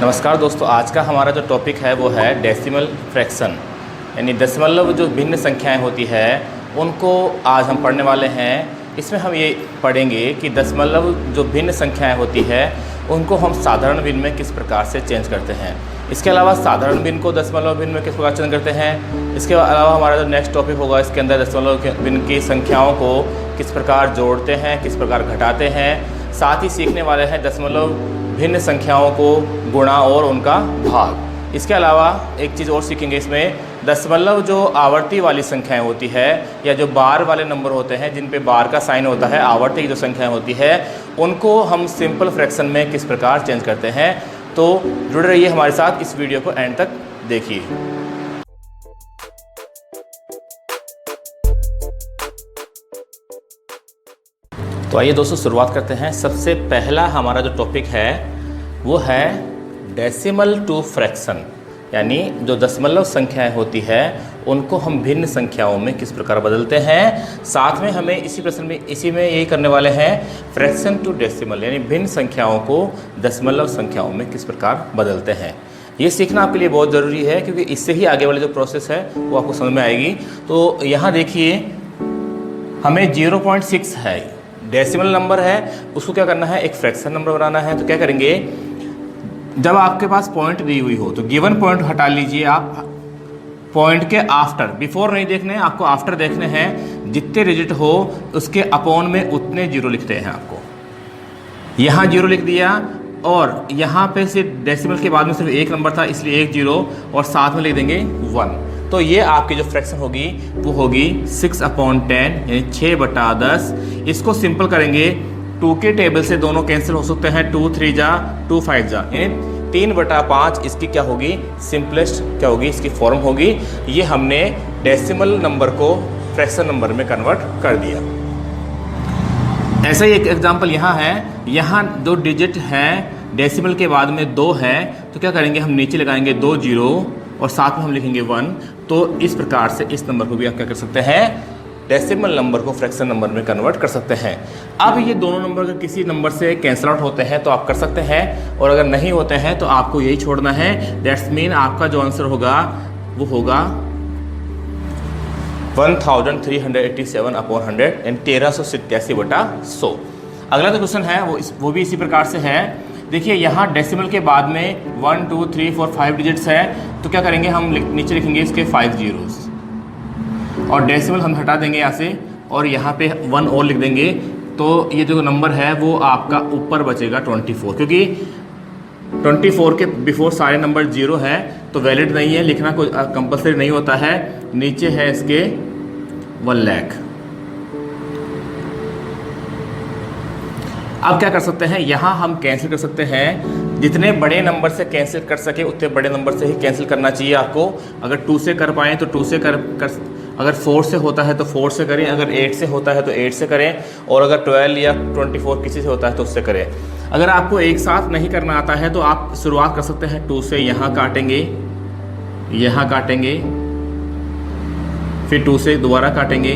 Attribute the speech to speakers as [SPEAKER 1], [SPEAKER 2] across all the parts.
[SPEAKER 1] नमस्कार दोस्तों, आज का हमारा जो टॉपिक है वो है डेसिमल फ्रैक्शन, यानी दशमलव जो भिन्न संख्याएं होती है उनको आज हम पढ़ने वाले हैं। इसमें हम ये पढ़ेंगे कि दशमलव जो भिन्न संख्याएं होती है उनको हम साधारण भिन्न में किस प्रकार से चेंज करते हैं। इसके अलावा साधारण भिन्न को दशमलव भिन्न में किस प्रकार चेंज करते हैं। इसके अलावा हमारा जो नेक्स्ट टॉपिक होगा इसके अंदर दशमलव भिन्न की संख्याओं को किस प्रकार जोड़ते हैं, किस प्रकार घटाते हैं। साथ ही सीखने वाले हैं दशमलव भिन्न संख्याओं को गुणा और उनका भाग। इसके अलावा एक चीज़ और सीखेंगे, इसमें दशमलव जो आवर्ती वाली संख्याएं होती है या जो बार वाले नंबर होते हैं जिन पे बार का साइन होता है, आवर्ती जो संख्याएं होती है उनको हम सिंपल फ्रैक्शन में किस प्रकार चेंज करते हैं। तो जुड़े रहिए हमारे साथ, इस वीडियो को एंड तक देखिए। तो आइए दोस्तों शुरुआत करते हैं। सबसे पहला हमारा जो टॉपिक है वो है डेसिमल टू फ्रैक्शन, यानी जो दशमलव संख्याएं होती है उनको हम भिन्न संख्याओं में किस प्रकार बदलते हैं। साथ में हमें इसी में यही करने वाले हैं फ्रैक्शन टू डेसिमल, यानी भिन्न संख्याओं को दशमलव संख्याओं में किस प्रकार बदलते हैं। ये सीखना आपके लिए बहुत ज़रूरी है क्योंकि इससे ही आगे वाली जो प्रोसेस है वो आपको समझ में आएगी। तो यहाँ देखिए, हमें 0.6 है, डेसिमल नंबर है, उसको क्या करना है, एक फ्रैक्शन नंबर बनाना है। तो क्या करेंगे, जब आपके पास पॉइंट दी हुई हो तो गिवन पॉइंट हटा लीजिए आप। पॉइंट के आफ्टर, बिफोर नहीं देखने हैं आपको, आफ्टर देखने हैं। जितने डिजिट हो उसके अपॉन में उतने जीरो लिखते हैं आपको। यहाँ जीरो लिख दिया और यहाँ पे से डेसिमल के बाद में सिर्फ एक नंबर था इसलिए एक जीरो और साथ में लिख देंगे 1। तो ये आपकी जो फ्रैक्शन होगी वो होगी 6/10, यानी 6/10। इसको सिंपल करेंगे, 2 के टेबल से दोनों कैंसिल हो सकते हैं, 2 3 जा 2 5 जा, यानी 3/5 इसकी क्या होगी, सिंपलेस्ट क्या होगी, इसकी फॉर्म होगी। ये हमने डेसिमल नंबर को फ्रैक्शन नंबर में कन्वर्ट कर दिया। ऐसा ही एक एग्जांपल यहाँ है, यहाँ 2 डिजिट हैं, डेसिमल के बाद में 2 है, तो क्या करेंगे, हम नीचे लगाएंगे 2 जीरो और साथ में हम लिखेंगे 1। तो इस प्रकार से इस नंबर को भी आप क्या कर सकते हैं, डेसिमल नंबर को फ्रैक्शन नंबर में कन्वर्ट कर सकते हैं। अब ये दोनों नंबर अगर किसी नंबर से कैंसिल आउट होते हैं तो आप कर सकते हैं, और अगर नहीं होते हैं तो आपको यही छोड़ना है। दैट्स मीन आपका जो आंसर होगा वो होगा 1387/100 यानी 1387/100। अगला जो क्वेश्चन है वो भी इसी प्रकार से है। देखिए, यहाँ डेसिमल के बाद में 1 2 3 4 5 डिजिट्स है, तो क्या करेंगे, हम नीचे लिखेंगे इसके 5 जीरोस और डेसिमल हम हटा देंगे यहाँ से और यहाँ पे 1 और लिख देंगे। तो ये जो नंबर है वो आपका ऊपर बचेगा 24, क्योंकि 24 के बिफोर सारे नंबर जीरो है तो वैलिड नहीं है, लिखना कोई कंपलसरी नहीं होता है। नीचे है इसके 1 लाख। अब क्या कर सकते हैं, यहाँ हम कैंसिल कर सकते हैं। जितने बड़े नंबर से कैंसिल कर सके उतने बड़े नंबर से ही कैंसिल करना चाहिए आपको। अगर 2 से कर पाएँ तो 2 से कर अगर 4 से होता है तो 4 से करें, अगर 8 से होता है तो 8 से करें, और अगर 12 या 24 किसी से होता है तो उससे करें। अगर आपको एक साथ नहीं करना आता है तो आप शुरुआत कर सकते हैं 2 से, यहाँ काटेंगे, यहाँ काटेंगे, फिर 2 से दोबारा काटेंगे,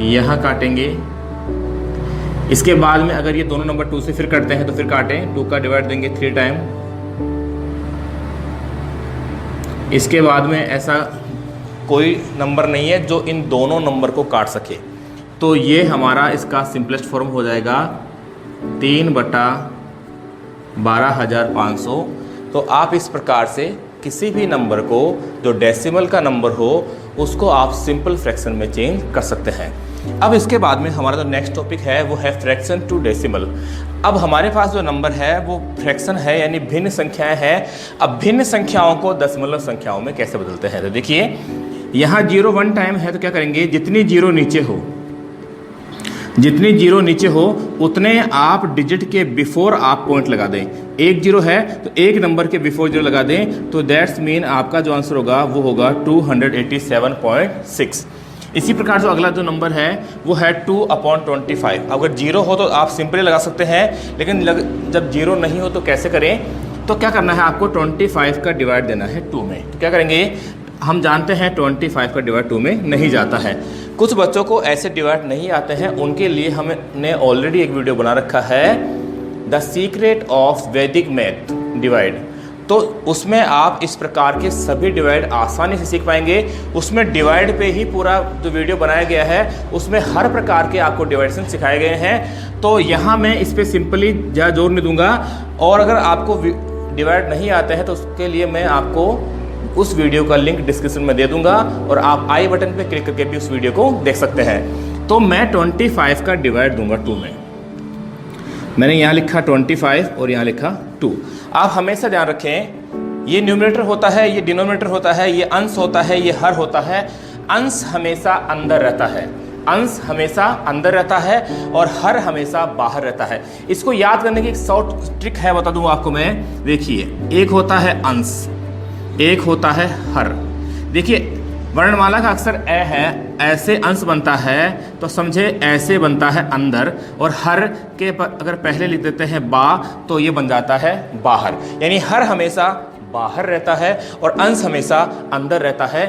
[SPEAKER 1] यहाँ काटेंगे। इसके बाद में अगर ये दोनों नंबर 2 से फिर करते हैं तो फिर काटें, 2 का डिवाइड देंगे 3 टाइम। इसके बाद में ऐसा कोई नंबर नहीं है जो इन दोनों नंबर को काट सके, तो ये हमारा इसका सिंपलेस्ट फॉर्म हो जाएगा 3/12500। तो आप इस प्रकार से किसी भी नंबर को जो डेसिमल का नंबर हो उसको आप सिंपल फ्रैक्शन में चेंज कर सकते हैं। अब इसके बाद में हमारा जो नेक्स्ट टॉपिक है वो है फ्रैक्शन टू डेसिमल। अब हमारे पास जो नंबर है वो फ्रैक्शन है, यानी भिन्न संख्याएं हैं। अब भिन्न संख्याओं को दशमलव संख्याओं में कैसे बदलते हैं, तो देखिए, यहाँ 0 1 टाइम है तो क्या करेंगे, जितनी जीरो नीचे हो उतने आप डिजिट के बिफोर आप पॉइंट लगा दें। 1 जीरो है तो एक नंबर के बिफोर जीरो लगा दें, तो दैट्स मीन आपका जो आंसर होगा वो होगा 287.6। इसी प्रकार जो अगला जो नंबर है वो है 2/25। अगर जीरो हो तो आप सिंपली लगा सकते हैं, लेकिन जब जीरो नहीं हो तो कैसे करें, तो क्या करना है, आपको 25 का डिवाइड देना है 2 में। तो क्या करेंगे, हम जानते हैं 25 का डिवाइड 2 में नहीं जाता है। कुछ बच्चों को ऐसे डिवाइड नहीं आते हैं, उनके लिए हमने ऑलरेडी एक वीडियो बना रखा है द सीक्रेट ऑफ वैदिक मैथ डिवाइड। तो उसमें आप इस प्रकार के सभी डिवाइड आसानी से सीख पाएंगे। उसमें डिवाइड पे ही पूरा जो वीडियो बनाया गया है उसमें हर प्रकार के आपको डिवाइडेशन सिखाए गए हैं। तो यहाँ मैं इस पर सिंपली ज़्यादा जोर नहीं दूंगा, और अगर आपको डिवाइड नहीं आते हैं तो उसके लिए मैं आपको उस वीडियो का लिंक डिस्क्रिप्शन में दे दूंगा और आप आई बटन पे क्लिक करके भी उस वीडियो को देख सकते हैं। तो मैं 25 का डिवाइड दूंगा 2 में। मैंने यहाँ लिखा 25 और यहाँ लिखा 2। आप हमेशा ध्यान रखें, ये न्यूमरेटर होता है, ये डिनोमिनेटर होता है, ये अंश होता है, ये हर होता है। अंश हमेशा अंदर रहता है, अंश हमेशा अंदर रहता है और हर हमेशा बाहर रहता है। इसको याद करने की एक शॉर्ट ट्रिक है, बता दूं आपको मैं। देखिए, एक होता है अंश, एक होता है हर। देखिए, वर्णमाला का अक्षर ए है, ऐसे अंश बनता है तो समझे ऐसे बनता है अंदर, और हर के अगर पहले लिख देते हैं बा तो ये बन जाता है बाहर। यानी हर हमेशा बाहर रहता है और अंश हमेशा अंदर रहता है।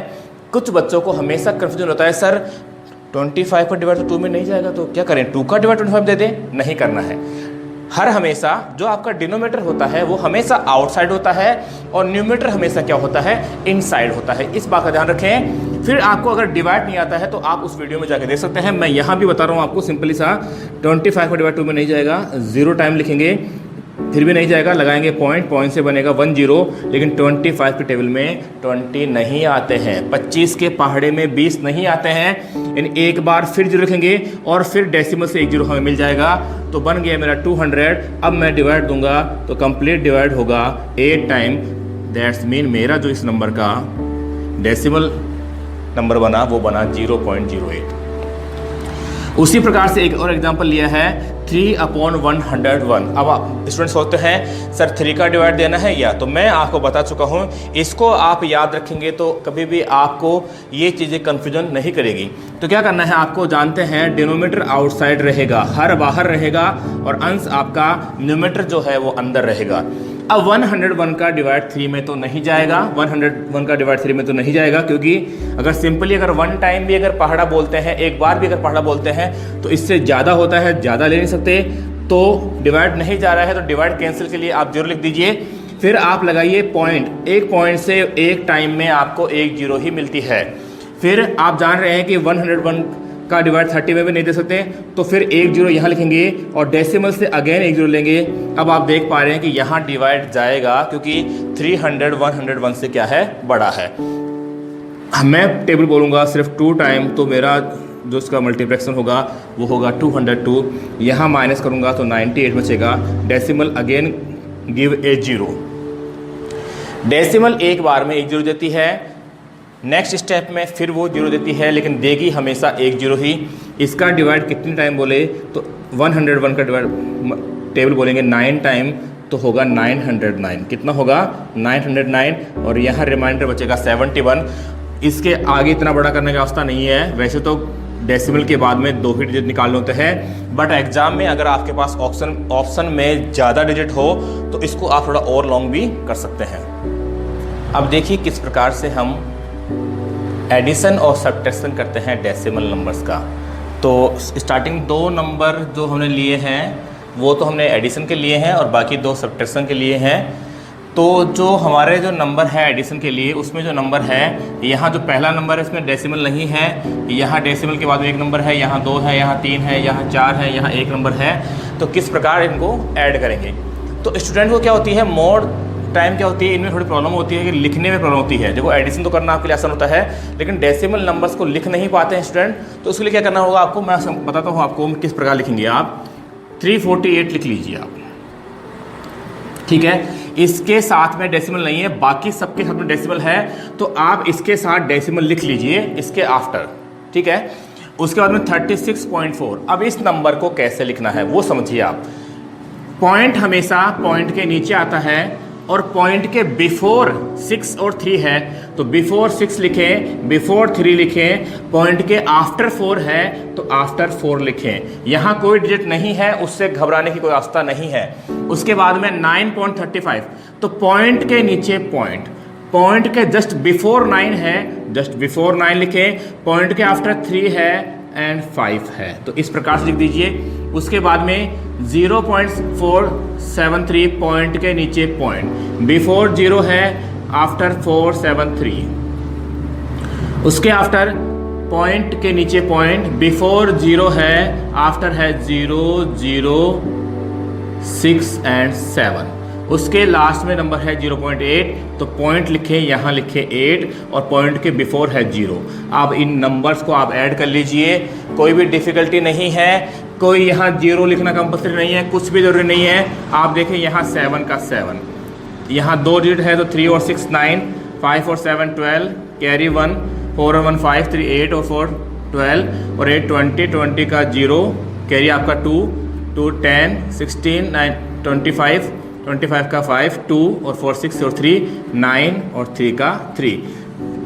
[SPEAKER 1] कुछ बच्चों को हमेशा कन्फ्यूजन होता है, सर 25 का डिवाइड तो 2 में नहीं जाएगा तो क्या करें, 2 का डिवाइड 25 दे दें? नहीं करना है। हर हमेशा जो आपका डिनोमिनेटर होता है वो हमेशा आउटसाइड होता है और न्यूमरेटर हमेशा क्या होता है, इनसाइड होता है। इस बात का ध्यान रखें। फिर आपको अगर डिवाइड नहीं आता है तो आप उस वीडियो में जाकर देख सकते हैं। मैं यहाँ भी बता रहा हूँ आपको सिंपली सा, 25 का डिवाइड 2 में नहीं जाएगा, 0 टाइम लिखेंगे फिर भी नहीं जाएगा, लगाएंगे पॉइंट, पॉइंट से बनेगा 1 0। लेकिन 25 के टेबल में 20 नहीं आते हैं, 25 के पहाड़े में 20 नहीं आते हैं। यानी एक बार फिर 0 लिखेंगे और फिर डेसिमल से 1 0 हमें मिल जाएगा, तो बन गया मेरा 200। अब मैं डिवाइड दूंगा तो कंप्लीट डिवाइड होगा 8 टाइम। दैट्स मीन मेरा जो इस नंबर का डेसिमल नंबर बना वो बना 0.08। उसी प्रकार से एक और एग्जांपल लिया है 3/101। अब आप स्टूडेंट सोचते हैं सर 3 का डिवाइड देना है या, तो मैं आपको बता चुका हूँ। इसको आप याद रखेंगे तो कभी भी आपको ये चीज़ें कन्फ्यूजन नहीं करेगी। तो क्या करना है, आपको जानते हैं डिनोमिनेटर आउटसाइड रहेगा, हर बाहर रहेगा और अंश आपका न्यूमरेटर जो है वो अंदर रहेगा। अब 101 का डिवाइड 3 में तो नहीं जाएगा, 101 का डिवाइड 3 में तो नहीं जाएगा, क्योंकि अगर सिंपली अगर 1 टाइम भी अगर पहाड़ा बोलते हैं, एक बार भी अगर पहाड़ा बोलते हैं तो इससे ज़्यादा होता है, ज़्यादा ले नहीं सकते। तो डिवाइड नहीं जा रहा है तो डिवाइड कैंसिल के लिए आप 0 लिख दीजिए। फिर आप लगाइए पॉइंट, एक पॉइंट से एक टाइम में आपको 1 0 ही मिलती है। फिर आप जान रहे हैं कि 101 का डिवाइड 30 में भी नहीं दे सकते, तो फिर 1 0 यहाँ लिखेंगे और डेसिमल से अगेन 1 0 लेंगे। अब आप देख पा रहे हैं कि यहाँ डिवाइड जाएगा क्योंकि 300 101 से क्या है, बड़ा है। मैं टेबल बोलूँगा सिर्फ 2 टाइम, तो मेरा जो उसका मल्टीप्लेक्सन होगा वो होगा 202। यहाँ माइनस करूँगा तो 98 बचेगा। Decimal again give a 0। Decimal एक बार में 1 0 देती है, नेक्स्ट स्टेप में फिर वो 0 देती है, लेकिन देगी हमेशा 1 0 ही। इसका डिवाइड कितने टाइम बोले तो 101 का डिवाइड टेबल बोलेंगे 9 टाइम, तो होगा 909। कितना होगा, 909। और यहाँ रिमाइंडर बचेगा 71। इसके आगे इतना बड़ा करने की आवश्यकता नहीं है। वैसे तो डेसिमल के बाद में 2 ही डिजिट निकालने होते हैं, बट एग्जाम में अगर आपके पास ऑप्शन में ज़्यादा डिजिट हो तो इसको आप थोड़ा और लॉन्ग भी कर सकते हैं। अब देखिए किस प्रकार से हम एडिशन और सब्ट्रैक्शन करते हैं डेसिमल नंबर्स का। तो स्टार्टिंग 2 नंबर जो हमने लिए हैं वो तो हमने एडिशन के लिए हैं और बाकी 2 सब्ट्रैक्शन के लिए हैं। तो जो हमारे जो नंबर है एडिशन के लिए, उसमें जो नंबर है, यहाँ जो पहला नंबर है इसमें डेसिमल नहीं है, यहाँ डेसिमल के बाद में 1 नंबर है, यहाँ 2 है, यहाँ 3 है, यहाँ 4 है, यहाँ 1 नंबर है। तो किस प्रकार इनको ऐड करेंगे। तो स्टूडेंट को क्या होती है, मोड टाइम क्या होती है, इनमें थोड़ी प्रॉब्लम होती है कि लिखने में प्रॉब्लम होती है। देखो एडिशन तो करना आपके लिए आसान होता है, लेकिन डेसिमल नंबर्स को लिख नहीं पाते हैं स्टूडेंट। तो उसके लिए क्या करना होगा आपको, मैं बताता हूँ आपको किस प्रकार लिखेंगे। आप 348 लिख लीजिए आप, ठीक है। इसके साथ में डेसिमल नहीं है, बाकी सबके साथ में डेसिमल है, तो आप इसके साथ डेसिमल लिख लीजिए इसके आफ्टर, ठीक है। उसके बाद में 36.4। अब इस नंबर को कैसे लिखना है वो समझिए आप। पॉइंट हमेशा पॉइंट के नीचे आता है और पॉइंट के बिफोर 6 और 3 है, तो बिफोर 6 लिखें, बिफोर 3 लिखें। पॉइंट के आफ्टर 4 है तो आफ्टर 4 लिखें। यहाँ कोई डिजिट नहीं है, उससे घबराने की कोई आवश्यकता नहीं है। उसके बाद में 9.35, तो पॉइंट के नीचे पॉइंट, पॉइंट के जस्ट बिफोर 9 है, जस्ट बिफोर 9 लिखें। पॉइंट के आफ्टर 3 है एंड 5 है, तो इस प्रकार से लिख दीजिए। उसके बाद में 0.473 पॉइंट के नीचे पॉइंट, बिफोर 0 है, आफ्टर 473, उसके आफ्टर पॉइंट के नीचे पॉइंट, बिफोर 0 है, आफ्टर है 0, 0, 6 एंड 7, उसके लास्ट में नंबर है 0.8, तो पॉइंट लिखें, यहाँ लिखें 8 और पॉइंट के बिफोर है 0। अब इन नंबर्स को आप ऐड कर लीजिए, कोई भी डिफ़िकल्टी नहीं है, कोई यहाँ 0 लिखना कंपल्सरी नहीं है, कुछ भी ज़रूरी नहीं है। आप देखें यहाँ 7 का 7, यहाँ 2 डिजिट है तो 3 और 6 9, 5 और 7 12, कैरी 1, 4 और 1 5, 3 8 और 4 12 और 8 20, 20 का 0, कैरी आपका 2, 2 10, 16 9 25, 25 का 5, 2 और 4 6 और 3 9 और 3 का 3।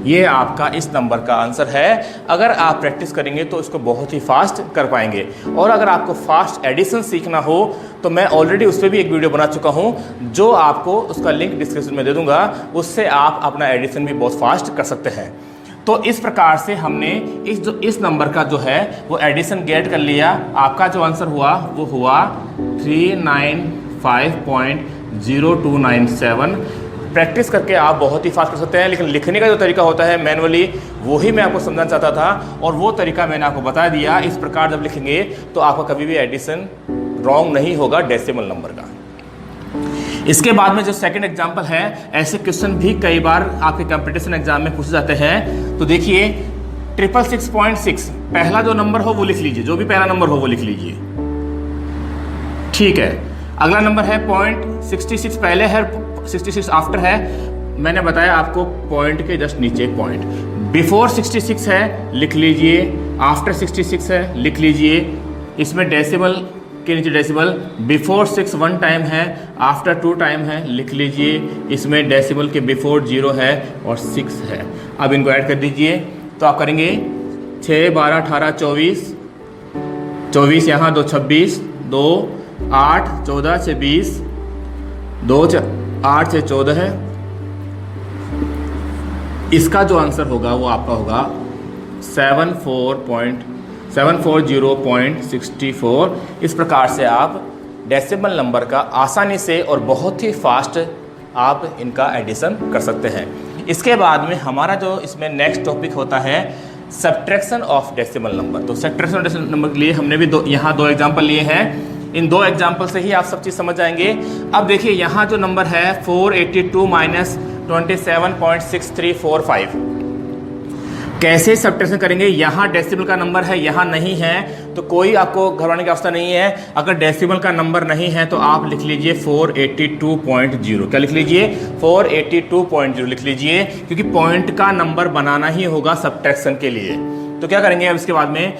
[SPEAKER 1] ये आपका इस नंबर का आंसर है। अगर आप प्रैक्टिस करेंगे तो इसको बहुत ही फास्ट कर पाएंगे। और अगर आपको फास्ट एडिशन सीखना हो तो मैं ऑलरेडी उस पर भी एक वीडियो बना चुका हूँ, जो आपको उसका लिंक डिस्क्रिप्शन में दे दूंगा, उससे आप अपना एडिशन भी बहुत फास्ट कर सकते हैं। तो इस प्रकार से हमने इस नंबर का जो है वो एडिशन गेट कर लिया। आपका जो आंसर हुआ वो हुआ 395.0297। प्रैक्टिस करके आप बहुत ही फास्ट कर सकते हैं, लेकिन लिखने का जो तरीका होता है मैनुअली, वही मैं आपको समझाना चाहता था और वो तरीका मैंने आपको बता दिया। इस प्रकार जब लिखेंगे तो आपका कभी भी एडिशन रॉन्ग नहीं होगा डेसिमल नंबर का। इसके बाद में जो सेकंड एग्जांपल है, ऐसे क्वेश्चन भी कई बार आपके कंपटीशन एग्जाम में पूछे जाते हैं। तो देखिए 666.6, पहला जो नंबर हो वो लिख लीजिए, जो भी पहला नंबर हो वो लिख लीजिए, ठीक है। अगला नंबर है 0.66, पहले है 66 आफ्टर है, मैंने बताया आपको पॉइंट के जस्ट नीचे पॉइंट। बिफोर 66 है लिख लीजिए, आफ्टर 66 है लिख लीजिए, इसमें डेसिमल के नीचे डेसिमल, बिफोर 6 1 टाइम है, आफ्टर 2 टाइम है लिख लीजिए, इसमें डेसिमल के बिफोर 0 है और 6 है। अब इनको ऐड कर दीजिए तो आप करेंगे 6 12 18 24, 24 यहाँ 2 26, 2 8 14 से 20, 2 8 से 14 है। इसका जो आंसर होगा वो आपका होगा 740.64। इस प्रकार से आप डेसिमल नंबर का आसानी से और बहुत ही फास्ट आप इनका एडिशन कर सकते हैं। इसके बाद में हमारा जो इसमें नेक्स्ट टॉपिक होता है सब्ट्रैक्शन ऑफ डेसिमल नंबर। तो सब्ट्रैक्शन ऑफ डेसिमल नंबर के लिए हमने भी यहाँ दो एग्जाम्पल लिए हैं। इन 2 एग्जाम्पल से ही आप सब चीज़ समझ जाएंगे। अब देखिए यहाँ जो नंबर है 482 माइनस 27.6345, कैसे सब्ट्रैक्शन करेंगे। यहाँ डेसिमल का नंबर है, यहाँ नहीं है, तो कोई आपको घबराने की आवश्यकता नहीं है। अगर डेसिमल का नंबर नहीं है तो आप लिख लीजिए 482.0। क्या लिख लीजिए? 482.0 लिख लीजिए, क्योंकि पॉइंट का नंबर बनाना ही होगा सब्ट्रैक्शन के लिए। तो क्या करेंगे, अब इसके बाद में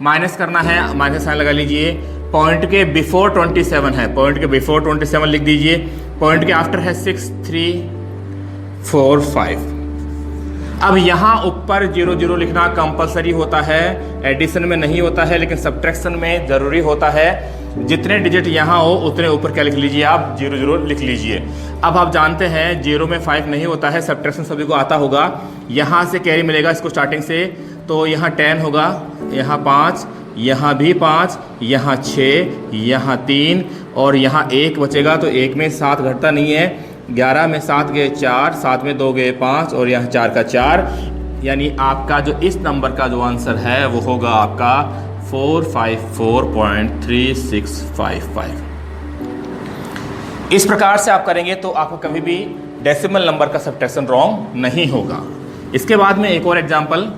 [SPEAKER 1] माइनस करना है, माइनस साइन लगा लीजिए। पॉइंट के बिफोर 27 है, पॉइंट के बिफोर 27 लिख दीजिए। पॉइंट के आफ्टर है 6 3 4 5। अब यहाँ ऊपर 0 0 लिखना कंपलसरी होता है, एडिशन में नहीं होता है, लेकिन सब्ट्रैक्शन में ज़रूरी होता है। जितने डिजिट यहाँ हो उतने ऊपर क्या लिख लीजिए आप, 0 0 लिख लीजिए। अब आप जानते हैं 0 में 5 नहीं होता है, सब्ट्रैक्शन सभी को आता होगा। यहाँ से कैरी मिलेगा इसको स्टार्टिंग से, तो यहाँ 10 होगा, यहाँ 5, यहाँ भी 5, यहाँ 6, यहाँ 3 और यहाँ 1 बचेगा। तो 1 में 7 घटता नहीं है, 11 में 7 गए 4, 7 में 2 गए 5 और यहाँ 4 का 4। यानी आपका जो इस नंबर का जो आंसर है वो होगा आपका 454.3655। इस प्रकार से आप करेंगे तो आपको कभी भी डेसिमल नंबर का सब्ट्रैक्शन रॉन्ग नहीं होगा। इसके बाद में एक और एग्जांपल,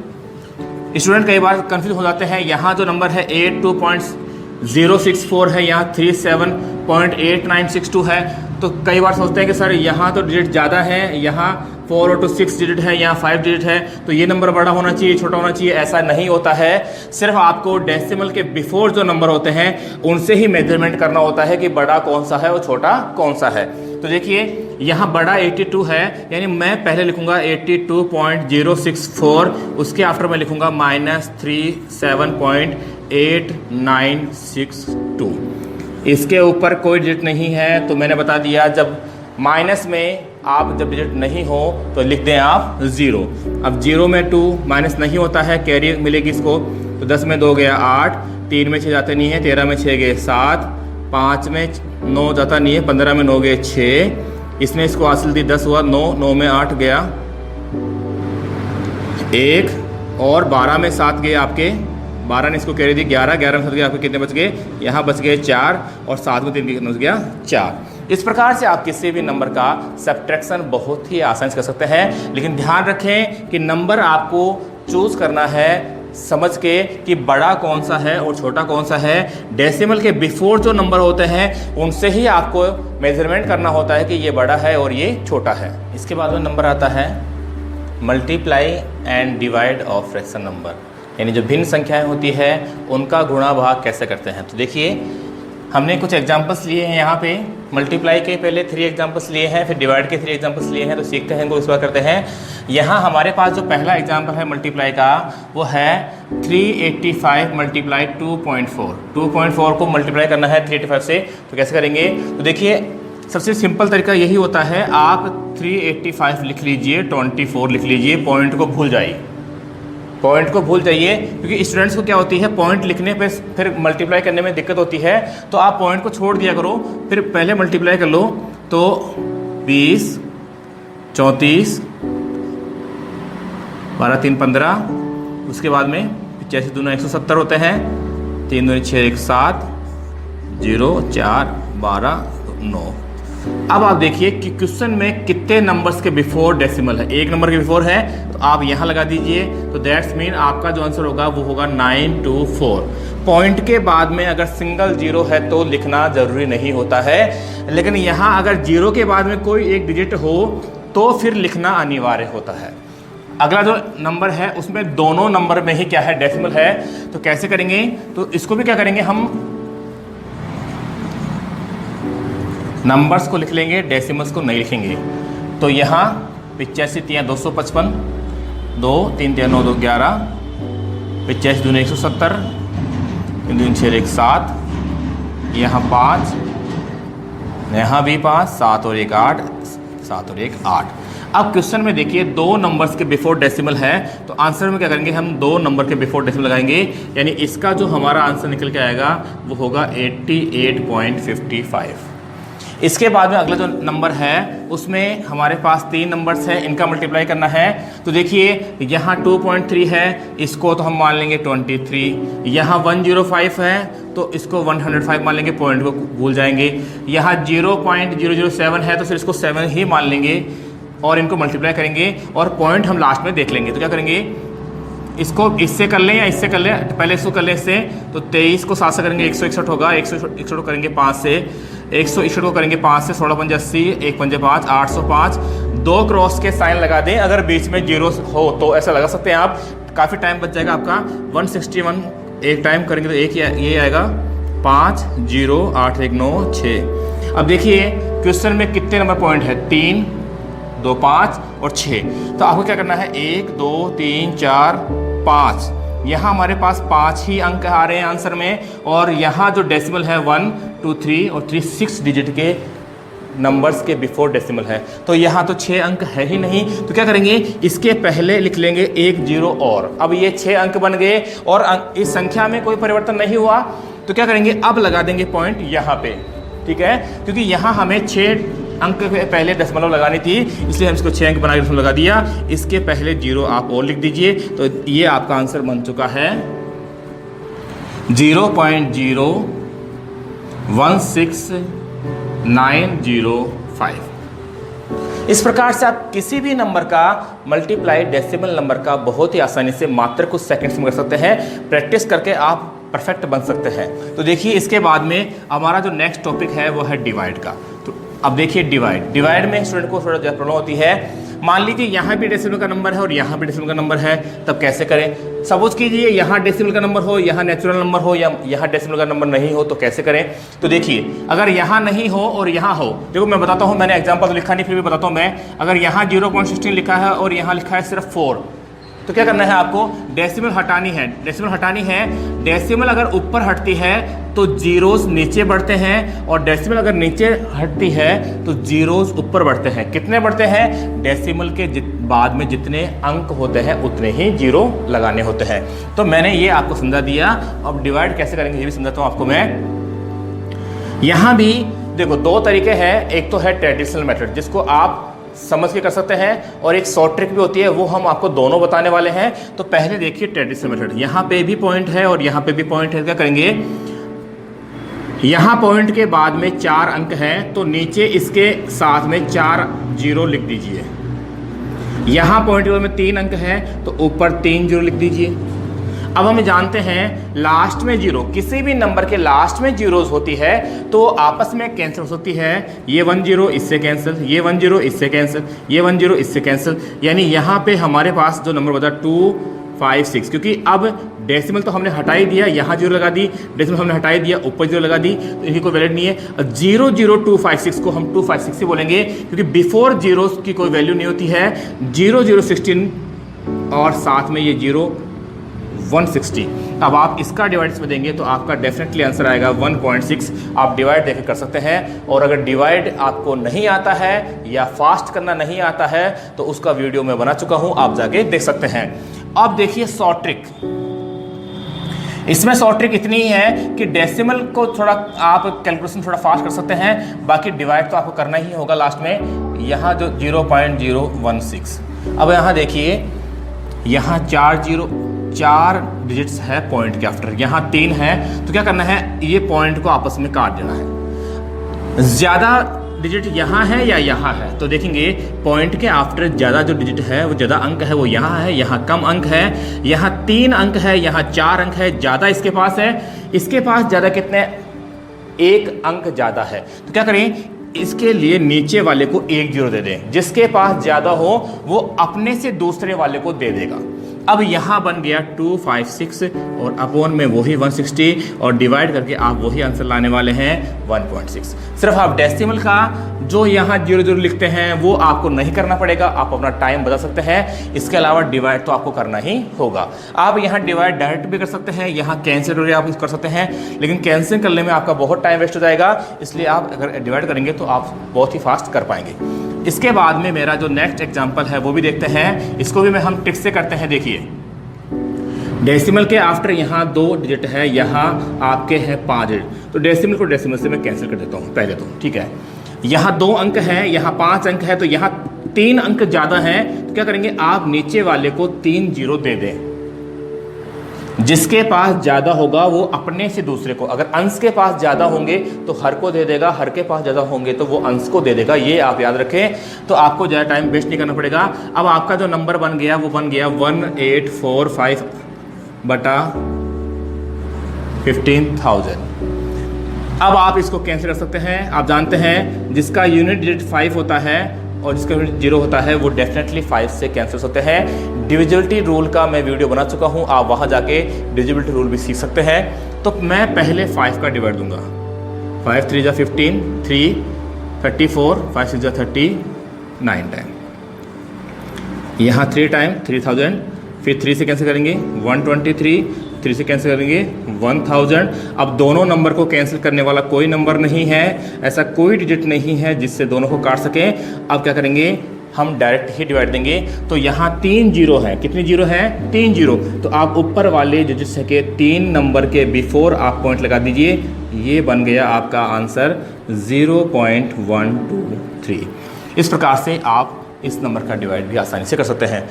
[SPEAKER 1] स्टूडेंट कई बार कंफ्यूज हो जाते हैं। यहाँ जो नंबर है 82.064 है, यहाँ 37.8962 है। तो कई बार सोचते हैं कि सर यहाँ तो डिजिट ज़्यादा है, यहाँ 4 और 6 डिजिट है, यहाँ 5 डिजिट है, तो ये नंबर बड़ा होना चाहिए, छोटा होना चाहिए। ऐसा नहीं होता है, सिर्फ आपको डेसिमल के बिफोर जो नंबर होते हैं उनसे ही मेजरमेंट करना होता है कि बड़ा कौन सा है और छोटा कौन सा है। तो देखिए यहाँ बड़ा 82 है, यानी मैं पहले लिखूंगा 82.064, उसके आफ्टर मैं लिखूंगा -37.8962। इसके ऊपर कोई डिजिट नहीं है, तो मैंने बता दिया जब माइनस में आप जब डिजिट नहीं हो तो लिख दें आप 0। अब 0 में 2 माइनस नहीं होता है, कैरी मिलेगी इसको, तो 10 में 2 गया 8, 3 में 6 जाता नहीं है, 13 में 6 गए 7, 5 में 9 जाता नहीं है, 15 में 9 गए 6, इसने इसको हासिल दी 10 हुआ 9, 9 में 8 गया 1, और 12 में 7 गए आपके, 12 ने इसको कैरी दी 11, 11 में 7 गए आपके कितने बच गए, यहाँ बच गए 4, और 7 में 3 कितना बच गया 4। इस प्रकार से आप किसी भी नंबर का सब्ट्रैक्शन बहुत ही आसानी से कर सकते हैं, लेकिन ध्यान रखें कि नंबर आपको चूज़ करना है समझ के कि बड़ा कौन सा है और छोटा कौन सा है। डेसिमल के बिफोर जो नंबर होते हैं उनसे ही आपको मेजरमेंट करना होता है कि ये बड़ा है और ये छोटा है। इसके बाद में नंबर आता है multiply and divide of fraction number, यानी जो भिन्न संख्याएं होती है उनका गुणा भाग कैसे करते हैं। तो देखिए हमने कुछ एग्जांपल्स लिए हैं यहाँ पे, मल्टीप्लाई के पहले 3 एग्जांपल्स लिए हैं, फिर डिवाइड के 3 एग्जांपल्स लिए हैं, तो सीखते हैं इनको इस बार करते हैं। यहाँ हमारे पास जो पहला एग्जांपल है मल्टीप्लाई का वो है 385 मल्टीप्लाई 2.4। 2.4 को मल्टीप्लाई करना है 385 से, तो कैसे करेंगे। तो देखिए सबसे सिंपल तरीका यही होता है, आप 385 लिख लीजिए, 24 लिख लीजिए, पॉइंट को भूल जाइए, पॉइंट को भूल जाइए, क्योंकि स्टूडेंट्स को क्या होती है पॉइंट लिखने पे फिर मल्टीप्लाई करने में दिक्कत होती है, तो आप पॉइंट को छोड़ दिया करो, फिर पहले मल्टीप्लाई कर लो। तो 20, 34, 12 3 15, उसके बाद में 85 दूना 170 होते हैं, 3 दूनी 6 1 7, 0 4 12 9। अब आप देखिए कि क्वेश्चन में कितने नंबर्स के बिफोर डेसिमल है। 1 नंबर के बिफोर है तो आप यहाँ लगा दीजिए, तो दैट्स मीन आपका जो आंसर होगा वो होगा 924। पॉइंट के बाद में अगर सिंगल जीरो है तो लिखना जरूरी नहीं होता है, लेकिन यहाँ अगर जीरो के बाद में कोई एक डिजिट हो तो फिर लिखना अनिवार्य होता है। अगला जो नंबर है उसमें दोनों नंबर में ही क्या है डेसिमल है, तो कैसे करेंगे, तो इसको भी क्या करेंगे हम नंबर्स को लिख लेंगे, डेसिमल्स को नहीं लिखेंगे। तो यहाँ 85 3 255, 2 3 3 9 2 11, 85 दूनी 170, 3 दूनी 6 1 7, यहाँ 5, यहाँ भी 5, 7 और 1 8, 7 और 1 8। अब क्वेश्चन में देखिए 2 नंबर्स के बिफोर डेसिमल है, तो आंसर में क्या करेंगे हम 2 नंबर के बिफोर डेसिमल लगाएंगे, यानी इसका जो हमारा आंसर निकल के आएगा वो होगा 88.55। इसके बाद में अगला जो नंबर है उसमें हमारे पास 3 नंबर्स हैं, इनका मल्टीप्लाई करना है। तो देखिए यहाँ 2.3 है, इसको तो हम मान लेंगे 23, यहाँ 105 है तो इसको 105 मान लेंगे, पॉइंट को भूल जाएंगे। यहाँ 0.007 है तो फिर इसको 7 ही मान लेंगे और इनको मल्टीप्लाई करेंगे और पॉइंट हम लास्ट में देख लेंगे। तो क्या करेंगे, इसको इससे कर लें या इससे कर लें, पहले इसको कर लें इससे, तो 23 को 7 से करेंगे 161 होगा, 161 को करेंगे 5 से, 161 को करेंगे 5 से, 16 5 80, 1 5 5, 805, 2 क्रॉस के साइन लगा दें, अगर बीच में जीरो हो तो ऐसा लगा सकते हैं आप, काफ़ी टाइम बच जाएगा आपका। 161 एक टाइम करेंगे तो एक ये आएगा 5 0 8 1 9 6। अब देखिए क्वेश्चन में कितने नंबर पॉइंट है, 3 2 5 और 6, तो आपको क्या करना है 1 2 3 4 5, यहाँ हमारे पास 5 ही अंक आ रहे हैं आंसर में, और यहाँ जो डेसिमल है 1 2 3 और 3 6 डिजिट के नंबर्स के बिफोर डेसिमल है, तो यहाँ तो 6 अंक है ही नहीं, तो क्या करेंगे इसके पहले लिख लेंगे 1 0 और। अब ये 6 अंक बन गए और इस संख्या में कोई परिवर्तन नहीं हुआ, तो क्या करेंगे अब लगा देंगे पॉइंट यहाँ पे, ठीक है, क्योंकि यहाँ हमें 6 अंक पहले दशमलव लगानी थी, इसलिए हम इसको 6 अंक बना के दशमलव लगा दिया। इसके पहले 0 आप और लिख दीजिए, तो ये आपका आंसर बन चुका है 0.016905। इस प्रकार से आप किसी भी नंबर का मल्टीप्लाई डेसिमल नंबर का बहुत ही आसानी से मात्र कुछ सेकंड्स में कर सकते हैं। प्रैक्टिस करके आप परफेक्ट बन सकते हैं। तो देखिए इसके बाद में हमारा जो नेक्स्ट टॉपिक है वो है डिवाइड का। तो अब देखिए डिवाइड में स्टूडेंट को थोड़ा प्रॉब्लम होती है। मान लीजिए यहाँ भी डेसिमल का नंबर है और यहाँ भी डेसिमल का नंबर है, तब कैसे करें। सपोज कीजिए यहाँ डेसिमल का नंबर हो, यहाँ नेचुरल नंबर हो, या यहाँ डेसिमल का नंबर नहीं हो, तो कैसे करें। तो देखिए अगर यहाँ नहीं हो और यहाँ हो, देखो मैं बताता हूँ, मैंने एग्जाम्पल तो लिखा नहीं फिर भी बताता हूँ मैं। अगर यहाँ 0.16 लिखा है और यहाँ लिखा है सिर्फ 4, तो क्या करना है आपको, डेसिमल हटानी है। डेसिमल हटानी है, डेसिमल अगर ऊपर हटती है तो जीरोस नीचे बढ़ते हैं, और डेसिमल अगर नीचे हटती है तो जीरोस ऊपर बढ़ते हैं। कितने बढ़ते हैं? डेसिमल के बाद में जितने अंक होते हैं उतने ही जीरो लगाने होते हैं। तो मैंने ये आपको समझा दिया। अब डिवाइड कैसे करेंगे ये भी समझाता हूँ आपको मैं। यहाँ भी देखो दो तरीके हैं, एक तो है ट्रेडिशनल मेथड जिसको आप समझ के कर सकते हैं, और एक शॉर्ट ट्रिक भी होती है, वो हम आपको दोनों बताने वाले हैं। तो पहले देखिए ट्रेडिशनल मेथड। यहाँ पे भी पॉइंट है और यहाँ पे भी पॉइंट है। क्या करेंगे, यहाँ पॉइंट के बाद में 4 अंक हैं तो नीचे इसके साथ में 4 जीरो लिख दीजिए। यहाँ पॉइंट के बाद में 3 अंक है तो ऊपर 3 जीरो लिख दीजिए। अब हम जानते हैं लास्ट में जीरो, किसी भी नंबर के लास्ट में जीरोज होती है तो आपस में कैंसिल होती है। ये 1 जीरो इससे कैंसिल, ये 1 जीरो इससे कैंसिल, ये 1 जीरो इससे कैंसिल। यानी यहाँ पे हमारे पास जो नंबर बता 2, 5, 6, क्योंकि अब डेसिमल तो हमने हटा ही दिया, यहाँ जीरो लगा दी, डेसिमल हमने हटा ही दिया, ऊपर जीरो लगा दी, तो इनकी कोई वैल्यू नहीं है। 0, 0, 2, 5, 6 को हम 2, 5, 6 से बोलेंगे क्योंकि बिफोर जीरो की कोई वैल्यू नहीं होती है। 0, 0, 16 और साथ में ये जीरो 160। अब आप इसका डिवाइड में देंगे तो आपका डेफिनेटली आंसर आएगा 1.6। आप डिवाइड देकर कर सकते हैं, और अगर डिवाइड आपको नहीं आता है या फास्ट करना नहीं आता है तो उसका वीडियो मैं बना चुका हूं, आप जाके देख सकते हैं। अब देखिए शॉर्ट ट्रिक। इसमें शॉर्ट ट्रिक इतनी ही है कि डेसिमल को थोड़ा आप कैलकुलेशन थोड़ा फास्ट कर सकते हैं, बाकी डिवाइड तो आपको करना ही होगा लास्ट में। यहाँ जो 0.016, अब यहाँ देखिए यहाँ 4 डिजिट्स है पॉइंट के आफ्टर, यहाँ 3 है तो क्या करना है, ये पॉइंट को आपस में काट देना है। ज़्यादा डिजिट यहाँ है या यहाँ है तो देखेंगे पॉइंट के आफ्टर ज़्यादा जो डिजिट है वो ज़्यादा अंक है वो यहाँ है, यहाँ कम अंक है, यहाँ 3 अंक है, यहाँ 4 अंक है, ज़्यादा इसके पास है। इसके पास ज़्यादा कितने, 1 अंक ज़्यादा है। तो क्या करें, इसके लिए नीचे वाले को 1 जीरो दे दें, जिसके पास ज़्यादा हो वो अपने से दूसरे वाले को दे देगा। अब यहाँ बन गया 256 और अपॉन में वही 160 और डिवाइड करके आप वही आंसर लाने वाले हैं 1.6। सिर्फ आप डेसिमल का जो यहाँ 0 लिखते हैं वो आपको नहीं करना पड़ेगा, आप अपना टाइम बदल सकते हैं। इसके अलावा डिवाइड तो आपको करना ही होगा। आप यहाँ डिवाइड डायरेक्ट भी कर सकते हैं, यहाँ कैंसिल करके आप कर सकते हैं, लेकिन कैंसिल करने में आपका बहुत टाइम वेस्ट हो जाएगा, इसलिए आप अगर डिवाइड करेंगे तो आप बहुत ही फास्ट कर पाएंगे। इसके बाद में मेरा जो नेक्स्ट एग्जांपल है वो भी देखते हैं, इसको भी मैं हम ट्रिक से करते हैं। देखिए डेसिमल के आफ्टर यहाँ 2 डिजिट है, यहाँ आपके हैं 5 डिजिट, तो डेसिमल को डेसिमल से मैं कैंसिल कर देता हूँ पहले तो, ठीक है। यहाँ 2 अंक है, यहाँ 5 अंक है, तो यहाँ 3 अंक ज़्यादा हैं, तो क्या करेंगे आप नीचे वाले को 3 जीरो दे दें। जिसके पास ज़्यादा होगा वो अपने से दूसरे को, अगर अंश के पास ज़्यादा होंगे तो हर को दे देगा, हर के पास ज़्यादा होंगे तो वो अंश को दे देगा। ये आप याद रखें, तो आपको ज़्यादा टाइम वेस्ट नहीं करना पड़ेगा। अब आपका जो नंबर बन गया वो बन गया 1845 बटा 15,000। अब आप इसको कैंसिल कर सकते हैं। आप जानते हैं जिसका यूनिट डिजिट 5 होता है और जिसका यूनिट 0 होता है वो डेफिनेटली 5 से कैंसिल होते हैं। डिविजिबिलिटी रूल का मैं वीडियो बना चुका हूँ, आप वहाँ जाके डिविजिबिलिटी रूल भी सीख सकते हैं। तो मैं पहले 5 का डिवाइड दूंगा। 5 3 जा 15, 3 34, 5 6 जा 30, 9 टाइम, यहाँ 3 टाइम 3000, फिर 3 से कैंसिल करेंगे 123, 3 से कैंसिल करेंगे 1000। अब दोनों नंबर को कैंसिल करने वाला कोई नंबर नहीं है, ऐसा कोई डिजिट नहीं है जिससे दोनों को काट सकें। अब क्या करेंगे, हम डायरेक्ट ही डिवाइड देंगे। तो यहाँ 3 जीरो है, कितने जीरो हैं, 3 जीरो, तो आप ऊपर वाले डिजिट्स के 3 नंबर के बिफोर आप पॉइंट लगा दीजिए। ये बन गया आपका आंसर 0.123। इस प्रकार से आप इस नंबर का डिवाइड भी आसानी से कर सकते हैं।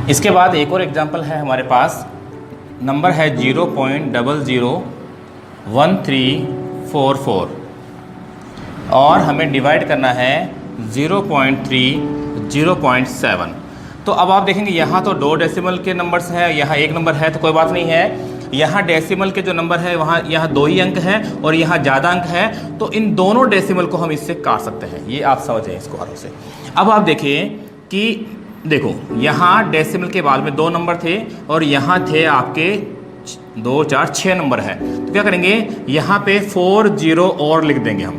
[SPEAKER 1] इसके बाद एक और एग्जाम्पल है हमारे पास, नंबर है 0.001344 और हमें डिवाइड करना है 0.3, 0.7। तो अब आप देखेंगे यहाँ तो 2 डेसिमल के नंबर्स हैं, यहाँ 1 नंबर है, तो कोई बात नहीं है। यहाँ डेसिमल के जो नंबर है वहाँ यहाँ 2 ही अंक हैं और यहाँ ज़्यादा अंक है, तो इन दोनों डेसिमल को हम इससे काट सकते हैं। ये आप समझें इसको आराम से। अब आप देखिए कि देखो यहाँ डेसिमल के बाद में 2 नंबर थे और यहाँ थे आपके 2 4 6 नंबर है, तो क्या करेंगे यहाँ पे 4 जीरो और लिख देंगे हम,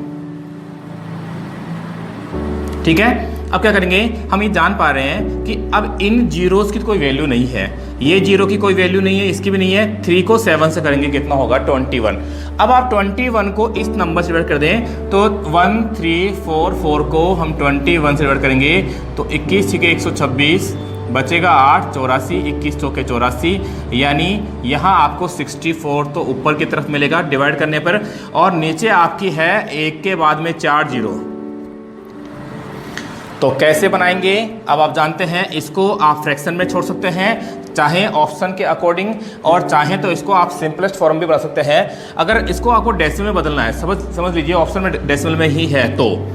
[SPEAKER 1] ठीक है। अब क्या करेंगे, हम ये जान पा रहे हैं कि अब इन जीरोस की कोई वैल्यू नहीं है, ये जीरो की कोई वैल्यू नहीं है, इसकी भी नहीं है। 3 को 7 से करेंगे कितना होगा 21। अब आप 21 को इस नंबर से डिवाइड कर दें तो 1 3 4 4 को हम 21 से डिवाइड करेंगे तो 21 6 126 बचेगा 8 84 21 चौके 84, यानी यहाँ आपको 64 तो ऊपर की तरफ मिलेगा डिवाइड करने पर, और नीचे आपकी है 1 के बाद में 4 जीरो। तो कैसे बनाएंगे, अब आप जानते हैं इसको आप फ्रैक्शन में छोड़ सकते हैं, चाहे ऑप्शन के अकॉर्डिंग, और चाहे तो इसको आप सिंपलेस्ट फॉर्म भी बना सकते हैं। अगर इसको आपको डेसिमल में बदलना है, समझ लीजिए ऑप्शन में डेसिमल में ही है, तो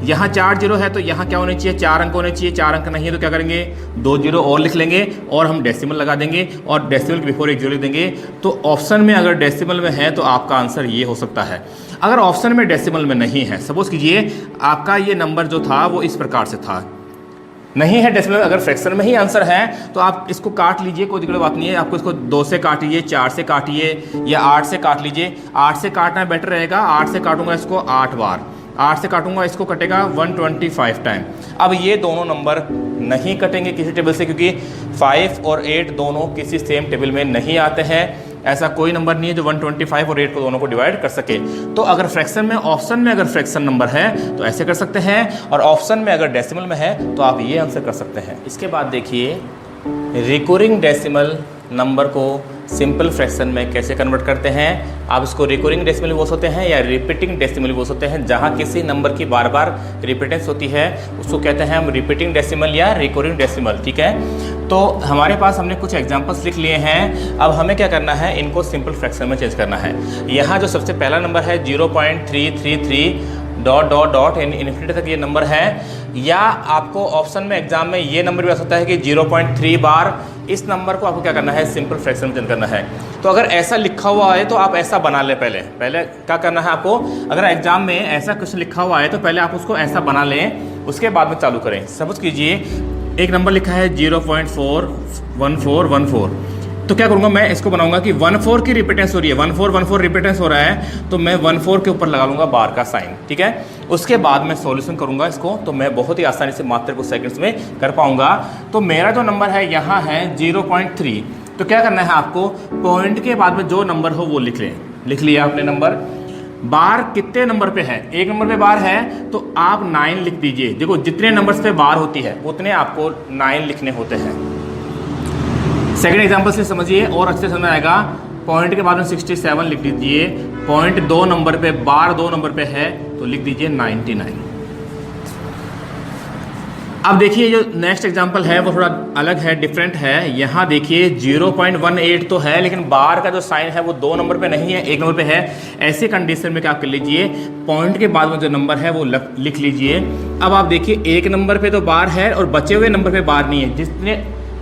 [SPEAKER 1] यहाँ 4 जीरो है तो यहाँ क्या होने चाहिए 4 अंक होने चाहिए। 4 अंक नहीं है तो क्या करेंगे 2 जीरो और लिख लेंगे और हम डेसिमल लगा देंगे और डेसिमल के बिफोर 1 जीरो लिख देंगे। तो ऑप्शन में अगर डेसिमल में है तो आपका आंसर ये हो सकता है। अगर ऑप्शन में डेसिमल में नहीं है, सपोज कीजिए आपका ये नंबर जो था वो इस प्रकार से था, नहीं है डेसिमल, अगर फ्रैक्शन में ही आंसर है तो आप इसको काट लीजिए, कोई दिक्कत बात नहीं है। आपको इसको 2 से काटिए, 4 से काटिए या 8 से काट लीजिए। 8 से काटना बेटर रहेगा, 8 से काटूंगा इसको 8 बार, 8 से काटूंगा इसको कटेगा 125 टाइम। अब ये दोनों नंबर नहीं कटेंगे किसी टेबल से, क्योंकि 5 और 8 दोनों किसी सेम टेबल में नहीं आते हैं। ऐसा कोई नंबर नहीं है जो 125 और 8 को दोनों को डिवाइड कर सके। तो अगर फ्रैक्शन में, ऑप्शन में अगर फ्रैक्शन नंबर है तो ऐसे कर सकते हैं, और ऑप्शन में अगर डेसिमल में है तो आप ये आंसर कर सकते हैं। इसके बाद देखिए रिकरिंग डेसिमल नंबर को सिंपल फ्रैक्शन में कैसे कन्वर्ट करते हैं। आप इसको रिकरिंग डेसिमल भी बोल सकते हैं या रिपीटिंग डेसिमल भी बोल सकते हैं। जहाँ किसी नंबर की बार बार रिपीटेंस होती है उसको कहते हैं हम रिपीटिंग डेसिमल या रिकरिंग डेसिमल, ठीक है। तो हमारे पास हमने कुछ एग्जांपल्स लिख लिए हैं। अब हमें क्या करना है, इनको सिंपल फ्रैक्शन में चेंज करना है। यहाँ जो सबसे पहला नंबर है 0.333 डॉट डॉट डॉट इन्फिनिटी तक ये नंबर है, या आपको ऑप्शन में एग्जाम में ये नंबर भी आ सकता है कि 0.3 बार। इस नंबर को आपको क्या करना है, सिंपल फ्रैक्शन में चेंज करना है। तो अगर ऐसा लिखा हुआ है तो आप ऐसा बना लें। पहले क्या करना है आपको, अगर एग्जाम में ऐसा क्वेश्चन लिखा हुआ है तो पहले आप उसको ऐसा बना लें, उसके बाद में चालू करें। सपोज कीजिए एक नंबर लिखा है 0.41414, तो क्या करूँगा मैं इसको बनाऊंगा कि 14 की रिपीटेंस हो रही है, 1414 रिपीटेंस हो रहा है, तो मैं 14 के ऊपर लगा लूँगा बार का साइन, ठीक है। उसके बाद मैं सॉल्यूशन करूँगा इसको, तो मैं बहुत ही आसानी से मात्र कुछ सेकंड्स में कर पाऊँगा। तो मेरा जो नंबर है यहाँ है 0.3, तो क्या करना है आपको, पॉइंट के बाद में जो नंबर हो वो लिख लें। लिख लिया आपने नंबर, बार कितने नंबर पे है, एक नंबर पे बार है तो आप 9 लिख दीजिए। देखो जितने नंबर्स पे बार होती है उतने आपको 9 लिखने होते हैं। सेकंड एग्जांपल से समझिए और अच्छे समझ आएगा। पॉइंट के बाद में 67 लिख दीजिए, पॉइंट 2 नंबर पे, बार 2 नंबर पे है तो लिख दीजिए 99। अब देखिए जो नेक्स्ट एग्जांपल है वो थोड़ा अलग है, डिफरेंट है। यहाँ देखिए 0.18 तो है, लेकिन बार का जो साइन है वो 2 नंबर पे नहीं है, 1 नंबर पे है। ऐसे कंडीशन में क्या कर लीजिए, पॉइंट के बाद में जो नंबर है वो लिख लीजिए। अब आप देखिए 1 नंबर पे तो बार है और बचे हुए नंबर पे बार नहीं है।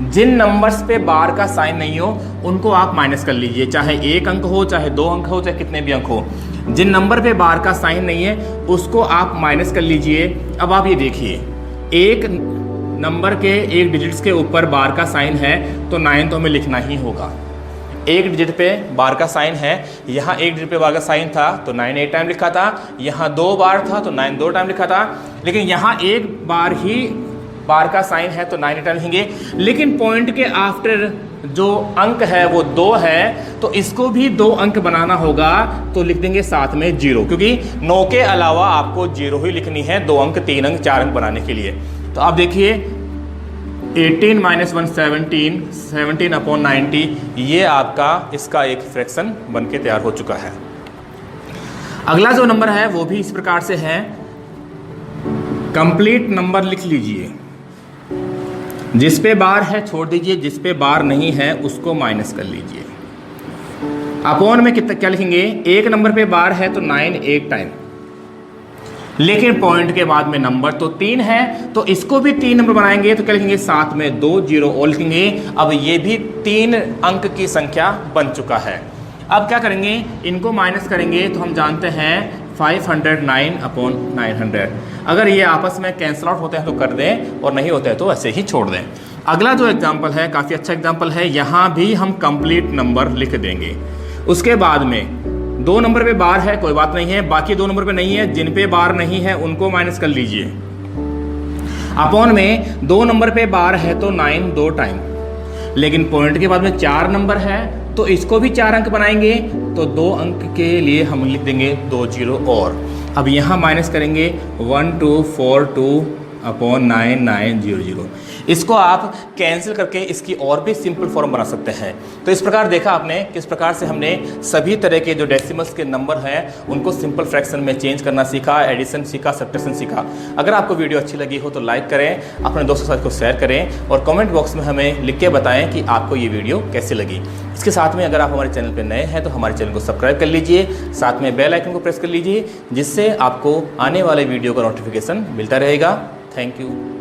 [SPEAKER 1] जिन नंबर्स पे बार का साइन नहीं हो उनको आप माइनस कर लीजिए, चाहे 1 अंक हो, चाहे 2 अंक हो, चाहे कितने भी अंक हो। जिन नंबर पे बार का साइन नहीं है उसको आप माइनस कर लीजिए। अब आप ये देखिए, एक नंबर के 1 डिजिट्स के ऊपर बार का साइन है तो 9 तो हमें लिखना ही होगा। 1 डिजिट पे बार का साइन है, यहाँ 1 डिजिट पे बार का साइन था तो 9 1 टाइम लिखा था, यहाँ 2 बार था तो 9 2 टाइम लिखा था, लेकिन यहाँ 1 बार ही बार का साइन है तो 9 टाइम लिखेंगे। लेकिन पॉइंट के आफ्टर जो अंक है वो 2 है तो इसको भी 2 अंक बनाना होगा, तो लिख देंगे साथ में 0, क्योंकि 9 के अलावा आपको 0 ही लिखनी है, 2 अंक 3 अंक 4 अंक बनाने के लिए। तो आप देखिए 18 - 1 17, 17/90, ये आपका इसका एक फ्रैक्शन बन के तैयार हो चुका है। अगला जो नंबर है वो भी इस प्रकार से है। कंप्लीट नंबर लिख लीजिए, जिस पे बार है छोड़ दीजिए, जिस पे बार नहीं है उसको माइनस कर लीजिए। अपॉन में कितना क्या लिखेंगे, 1 नंबर पे बार है तो 9 1 टाइम, लेकिन पॉइंट के बाद में नंबर तो 3 है तो इसको भी 3 नंबर बनाएंगे तो क्या लिखेंगे, साथ में 2 0 और लिखेंगे। अब ये भी 3 अंक की संख्या बन चुका है। अब क्या करेंगे, इनको माइनस करेंगे तो हम जानते हैं 509/900। अगर ये आपस में कैंसिल आउट होते हैं तो कर दें और नहीं होते हैं तो ऐसे ही छोड़ दें। अगला जो एग्जाम्पल है काफ़ी अच्छा एग्जाम्पल है, यहाँ भी हम कंप्लीट नंबर लिख देंगे। उसके बाद में 2 नंबर पे बार है कोई बात नहीं है, बाकी 2 नंबर पे नहीं है, जिन पे बार नहीं है उनको माइनस कर लीजिए। अपॉन में 2 नंबर पे बार है तो 9 2 टाइम, लेकिन पॉइंट के बाद में 4 नंबर है तो इसको भी 4 अंक बनाएंगे, तो 2 अंक के लिए हम लिख देंगे 2 जीरो और। अब यहाँ माइनस करेंगे 1242 अपॉन 9900। इसको आप कैंसिल करके इसकी और भी सिंपल फॉर्म बना सकते हैं। तो इस प्रकार देखा आपने किस प्रकार से हमने सभी तरह के जो डेसिमल्स के नंबर हैं उनको सिंपल फ्रैक्शन में चेंज करना सीखा, एडिशन सीखा, सब्ट्रैक्शन सीखा। अगर आपको वीडियो अच्छी लगी हो तो लाइक करें, अपने दोस्तों के साथ को शेयर करें और कमेंट बॉक्स में हमें लिख के बताएं कि आपको ये वीडियो कैसी लगी। इसके साथ में अगर आप हमारे चैनल पर नए हैं तो हमारे चैनल को सब्सक्राइब कर लीजिए, साथ में बेल आइकन को प्रेस कर लीजिए, जिससे आपको आने वाले वीडियो का नोटिफिकेशन मिलता रहेगा। Thank you.